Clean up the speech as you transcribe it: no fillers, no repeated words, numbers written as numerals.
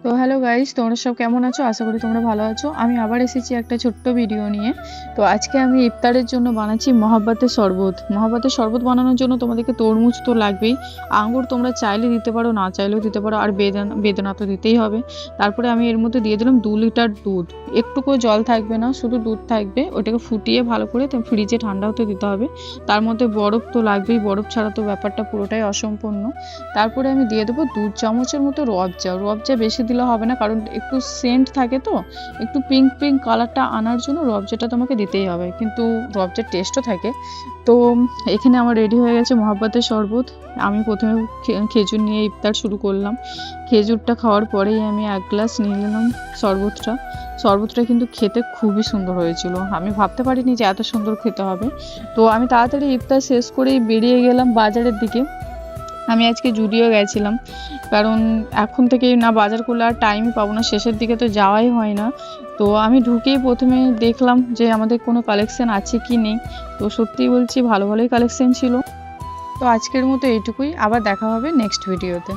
তো hello guys, তোমরা সব কেমন আছো? আশা করি তোমরা ভালো আছো। আমি আবার এসেছি একটা ছোট্ট ভিডিও নিয়ে। তো আজকে আমি ইফতারের জন্য বানাচ্ছি মহাব্বতের শরবত। মহাব্বতের শরবত বানানোর জন্য তোমাদেরকে তরমুজ তো লাগবেই। আঙ্গুর তোমরা চাইলে দিতে পারো, না চাইলেও দিতে পারো। আর বেদানা তো দিতেই হবে। তারপরে আমি এর মধ্যে দিয়ে দিলাম 2 লিটার দুধ। একটুকু জল থাকবে না, শুধু দুধ থাকবে। ওটাকে ফুটিয়ে ভালো করে ফ্রিজে ঠান্ডা হতে দিতে হবে। তার মধ্যে বরফ তো লাগবেই, বরফ ছাড়া তো ব্যাপারটা পুরোটাই অসম্পূর্ণ। তারপরে আমি দিয়ে দেবো 2 চামচের মতো রবজা বেশি দিলে হবে না, কারণ একটু সেন্ট থাকে তো, একটু পিঙ্ক পিঙ্ক কালারটা আনার জন্য রবজাটা তোমাকে দিতেই হবে, কিন্তু রবজার টেস্টও থাকে। তো এখানে আমার রেডি হয়ে গেছে মহাব্বতের শরবত। আমি প্রথমে খেজুর নিয়ে ইফতার শুরু করলাম। খেজুরটা খাওয়ার পরেই আমি 1 গ্লাস নিয়ে নিলাম শরবতটা কিন্তু খেতে খুবই সুন্দর হয়েছিল। আমি ভাবতে পারিনি যে এত সুন্দর খেতে হবে। তো আমি তাড়াতাড়ি ইফতার শেষ করেই বেরিয়ে গেলাম বাজারের দিকে। আমি আজকে জুডিও গেছিলাম, কারণ এখন থেকেই না বাজার করলে আর টাইমই পাবো না, শেষের দিকে তো যাওয়াই হয় না। তো আমি ঢুকেই প্রথমে দেখলাম যে আমাদের কোনো কালেকশন আছে কি নেই। তো সত্যিই বলছি ভালোই কালেকশন ছিল। তো আজকের মতো এইটুকুই, আবার দেখা হবে নেক্সট ভিডিওতে।